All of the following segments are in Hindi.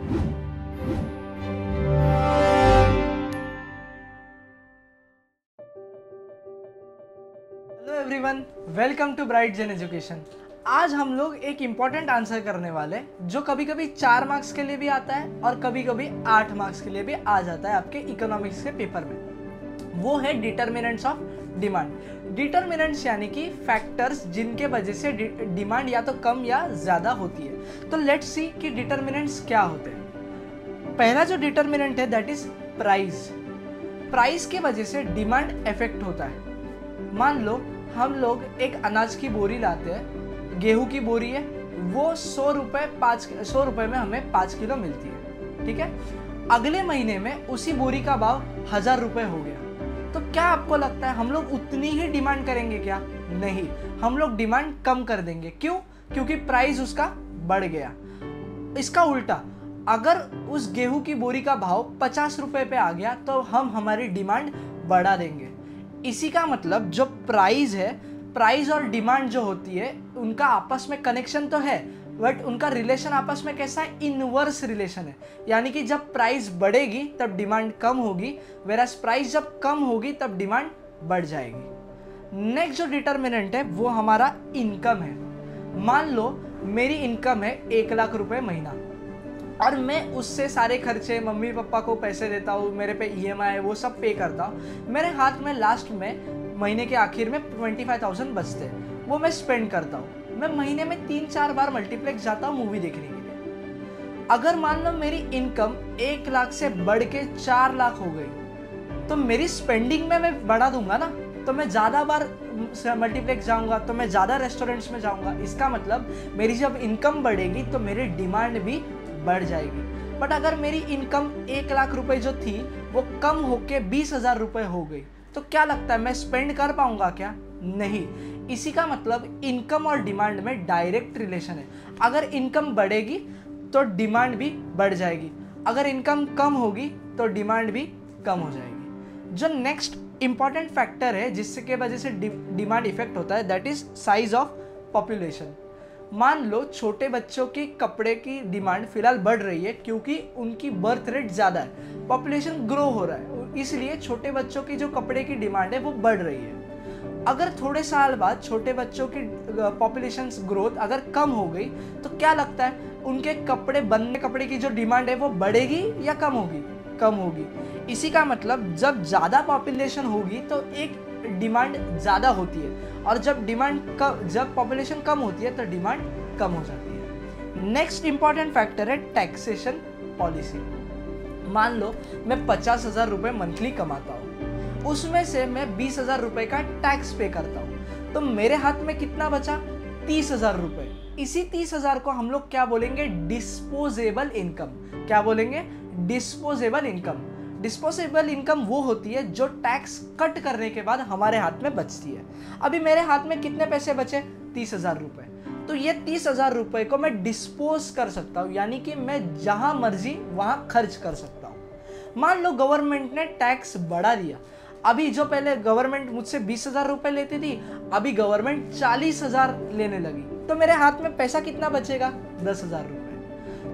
Hello everyone, welcome to Bright Gen Education. आज हम लोग एक इम्पॉर्टेंट आंसर करने वाले जो कभी कभी 4 मार्क्स के लिए भी आता है और कभी कभी 8 मार्क्स के लिए भी आ जाता है आपके इकोनॉमिक्स के पेपर में। वो है डिटर्मिनेंट्स ऑफ डिमांड। डिटर्मिनेंट्स यानी कि फैक्टर्स जिनके वजह से डिमांड या तो कम या ज़्यादा होती है। तो लेट्स सी कि डिटर्मिनेंट्स क्या होते हैं। पहला जो डिटर्मिनेंट है दैट इज प्राइस। प्राइस की वजह से डिमांड इफेक्ट होता है। मान लो हम लोग एक अनाज की बोरी लाते हैं, गेहूं की बोरी है, वो 100 रुपये में हमें 5 किलो मिलती है, ठीक है। अगले महीने में उसी बोरी का भाव 1000 रुपये हो गया, तो क्या आपको लगता है हम लोग उतनी ही डिमांड करेंगे क्या? नहीं, हम लोग डिमांड कम कर देंगे। क्यों? क्योंकि प्राइस उसका बढ़ गया। इसका उल्टा, अगर उस गेहूं की बोरी का भाव 50 रुपये पे आ गया तो हम हमारी डिमांड बढ़ा देंगे। इसी का मतलब जो प्राइस है, प्राइस और डिमांड जो होती है उनका आपस में कनेक्शन तो है, बट उनका रिलेशन आपस में कैसा है? इनवर्स रिलेशन है। यानी कि जब प्राइस बढ़ेगी तब डिमांड कम होगी, वेरास प्राइस जब कम होगी तब डिमांड बढ़ जाएगी। नेक्स्ट जो डिटर्मिनेंट है वो हमारा इनकम है। मान लो मेरी इनकम है 1 लाख रुपए महीना और मैं उससे सारे खर्चे, मम्मी पापा को पैसे देता हूँ, मेरे पे EMI है वो सब पे करता हूँ। मेरे हाथ में लास्ट में महीने के आखिर में 25,000 बचते हैं, वो मैं स्पेंड करता हूँ। मैं महीने में 3-4 बार मल्टीप्लेक्स जाता हूँ मूवी देखने के लिए। अगर मान लो मेरी इनकम 1 लाख से बढ़ के 4 लाख हो गई तो मेरी स्पेंडिंग में मैं बढ़ा दूंगा ना, तो मैं ज़्यादा बार मल्टीप्लेक्स जाऊंगा, तो मैं ज़्यादा रेस्टोरेंट्स में जाऊंगा। इसका मतलब मेरी जब इनकम बढ़ेगी तो मेरी डिमांड भी बढ़ जाएगी। बट अगर मेरी इनकम 1 लाख रुपए जो थी वो कम होके 20,000 रुपए हो गई तो क्या लगता है मैं स्पेंड कर पाऊंगा क्या? नहीं। इसी का मतलब इनकम और डिमांड में डायरेक्ट रिलेशन है। अगर इनकम बढ़ेगी तो डिमांड भी बढ़ जाएगी, अगर इनकम कम होगी तो डिमांड भी कम हो जाएगी। जो नेक्स्ट इंपॉर्टेंट फैक्टर है जिसके वजह से डिमांड इफेक्ट होता है that is size of population. मान लो छोटे बच्चों की कपड़े की डिमांड फिलहाल बढ़ रही है क्योंकि उनकी बर्थ रेट ज़्यादा है, पॉपुलेशन ग्रो हो रहा है, इसलिए छोटे बच्चों की जो कपड़े की डिमांड है वो बढ़ रही है। अगर थोड़े साल बाद छोटे बच्चों की पॉपुलेशन ग्रोथ अगर कम हो गई तो क्या लगता है उनके कपड़े की जो डिमांड है वो बढ़ेगी या कम होगी? कम होगी। इसी का मतलब जब ज़्यादा पॉपुलेशन होगी तो एक डिमांड ज़्यादा होती है और जब पॉपुलेशन कम होती है तो डिमांड कम हो जाती है। नेक्स्ट इंपॉर्टेंट फैक्टर है टैक्सेशन पॉलिसी। मान लो मैं 50,000 रुपये मंथली कमाता हूँ, उसमें से मैं 20,000 रुपये का टैक्स पे करता हूँ, तो मेरे हाथ में कितना बचा? 30,000 रुपये। इसी 30,000 को हम लोग क्या बोलेंगे? Disposable income. क्या बोलेंगे? Disposable income. डिस्पोजेबल इनकम वो होती है जो टैक्स कट करने के बाद हमारे हाथ में बचती है। अभी मेरे हाथ में कितने पैसे बचे? 30,000 रुपये। तो ये 30,000 रुपये को मैं डिस्पोज कर सकता हूँ, यानी कि मैं जहाँ मर्जी वहाँ खर्च कर सकता हूँ। मान लो गवर्नमेंट ने टैक्स बढ़ा दिया, अभी जो पहले गवर्नमेंट मुझसे 20,000 रुपये लेती थी, अभी गवर्नमेंट 40,000 लेने लगी, तो मेरे हाथ में पैसा कितना बचेगा? 10,000 रुपये।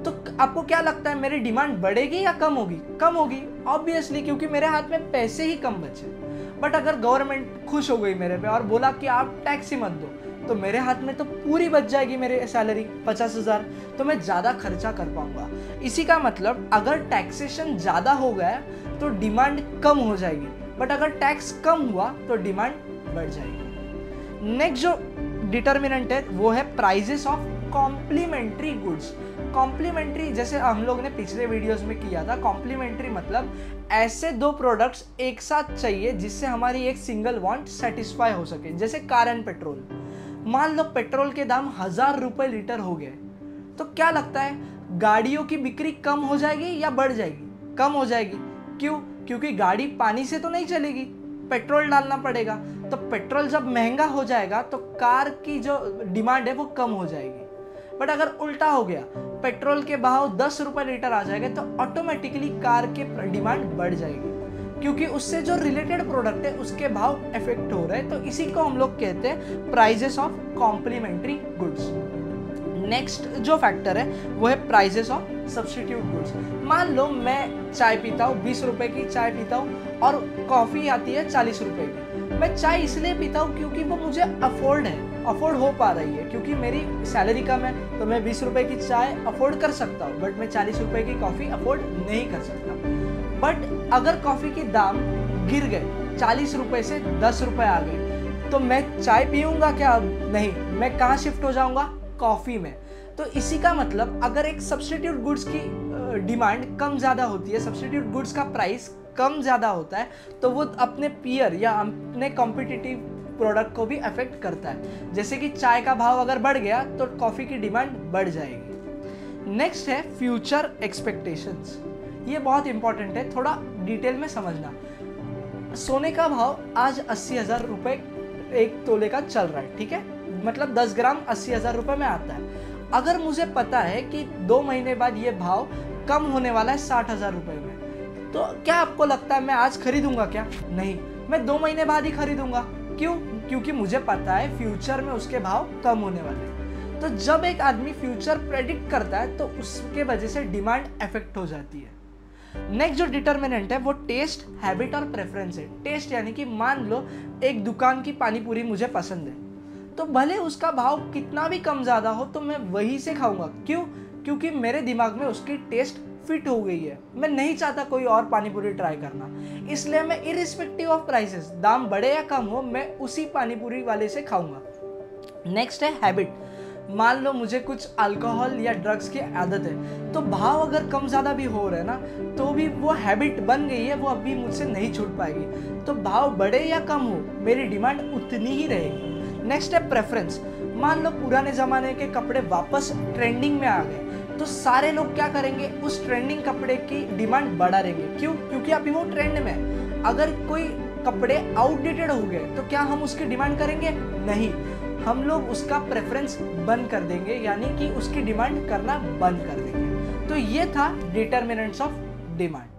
तो आपको क्या लगता है मेरी डिमांड बढ़ेगी या कम होगी? कम होगी ऑब्वियसली, क्योंकि मेरे हाथ में पैसे ही कम बचे। बट अगर गवर्नमेंट खुश हो गई मेरे पे और बोला कि आप टैक्स ही मत दो, तो मेरे हाथ में तो पूरी बच जाएगी मेरी सैलरी 50,000, तो मैं ज़्यादा खर्चा कर पाऊंगा। इसी का मतलब अगर टैक्सेशन ज़्यादा हो गया तो डिमांड कम हो जाएगी, बट अगर टैक्स कम हुआ तो डिमांड बढ़ जाएगी। नेक्स्ट जो डिटर्मिनेंट है वो है prices of complementary goods. Complementary जैसे हम लोग ने पिछले वीडियोस में किया था, कॉम्प्लीमेंट्री मतलब ऐसे 2 प्रोडक्ट्स एक साथ चाहिए जिससे हमारी एक सिंगल वांट सेटिस्फाई हो सके, जैसे कार एंड पेट्रोल। मान लो पेट्रोल के दाम 1000 रुपये लीटर हो गए, तो क्या लगता है गाड़ियों की बिक्री कम हो जाएगी या बढ़ जाएगी? कम हो जाएगी। क्यों? क्योंकि गाड़ी पानी से तो नहीं चलेगी, पेट्रोल डालना पड़ेगा। तो पेट्रोल जब महंगा हो जाएगा तो कार की जो डिमांड है वो कम हो जाएगी। बट अगर उल्टा हो गया, पेट्रोल के भाव 10 रुपये लीटर आ जाएंगे तो ऑटोमेटिकली कार के डिमांड बढ़ जाएगी, क्योंकि उससे जो रिलेटेड प्रोडक्ट है उसके भाव इफेक्ट हो रहे हैं। तो इसी को हम लोग कहते हैं prices of complementary goods. Next जो फैक्टर है वो है प्राइजेस ऑफ सब्स्टिट्यूट गुड्स। मान लो मैं चाय पीता हूँ, 20 रुपए की चाय पीता हूँ और कॉफ़ी आती है 40 रुपए की। मैं चाय इसलिए पीता हूँ क्योंकि वो मुझे अफोर्ड हो पा रही है, क्योंकि मेरी सैलरी कम है तो मैं 20 रुपए की चाय अफोर्ड कर सकता हूँ, बट मैं 40 रुपए की कॉफ़ी अफोर्ड नहीं कर सकता। बट अगर कॉफ़ी के दाम गिर गए, 40 रुपए से 10 रुपए आ गए, तो मैं चाय पीऊँगा क्या? नहीं, मैं कहाँ शिफ्ट हो जाऊँगा? कॉफ़ी में। तो इसी का मतलब अगर एक सब्स्टिट्यूट गुड्स की डिमांड कम ज़्यादा होती है, सब्स्टिट्यूट गुड्स का प्राइस कम ज़्यादा होता है, तो वो अपने पीयर या अपने कॉम्पिटिटिव प्रोडक्ट को भी अफेक्ट करता है। जैसे कि चाय का भाव अगर बढ़ गया तो कॉफ़ी की डिमांड बढ़ जाएगी। नेक्स्ट है फ्यूचर एक्सपेक्टेशंस। ये बहुत इंपॉर्टेंट है, थोड़ा डिटेल में समझना। सोने का भाव आज 80,000 रुपये 1 तोले का चल रहा है, ठीक है, मतलब 10 ग्राम 80,000 रुपये में आता है। अगर मुझे पता है कि 2 महीने बाद ये भाव कम होने वाला है 60,000 रुपये में, तो क्या आपको लगता है मैं आज खरीदूंगा क्या? नहीं, मैं 2 महीने बाद ही खरीदूंगा। क्यों? क्योंकि मुझे पता है फ्यूचर में उसके भाव कम होने वाले हैं। तो जब एक आदमी फ्यूचर प्रेडिक्ट करता है तो उसके वजह से डिमांड अफेक्ट हो जाती है। नेक्स्ट जो डिटर्मिनेंट है वो टेस्ट, हैबिट और प्रेफरेंस है। टेस्ट यानी कि मान लो एक दुकान की पानी पूरी मुझे पसंद है, तो भले उसका भाव कितना भी कम ज़्यादा हो तो मैं वहीं से खाऊंगा। क्यों? क्योंकि मेरे दिमाग में उसकी टेस्ट फिट हो गई है, मैं नहीं चाहता कोई और पानी पूरी ट्राई करना। इसलिए मैं इरिस्पेक्टिव ऑफ प्राइसेस, दाम बढ़े या कम हो, मैं उसी पानी पूरी वाले से खाऊंगा। नेक्स्ट है हैबिट। मान लो मुझे कुछ अल्कोहल या ड्रग्स की आदत है, तो भाव अगर कम ज़्यादा भी हो रहा है ना, तो भी वो हैबिट बन गई है, वो अभी मुझसे नहीं छूट पाएगी। तो भाव बढ़े या कम हो, मेरी डिमांड उतनी ही रहेगी। नेक्स्ट है प्रेफरेंस। मान लो पुराने ज़माने के कपड़े वापस ट्रेंडिंग में आ गए, तो सारे लोग क्या करेंगे? उस ट्रेंडिंग कपड़े की डिमांड बढ़ा देंगे। क्यों? क्योंकि अभी वो ट्रेंड में है। अगर कोई कपड़े आउटडेटेड हो गए तो क्या हम उसकी डिमांड करेंगे? नहीं, हम लोग उसका प्रेफरेंस बंद कर देंगे, यानी कि उसकी डिमांड करना बंद कर देंगे। तो ये था डिटर्मिनेंट्स ऑफ डिमांड।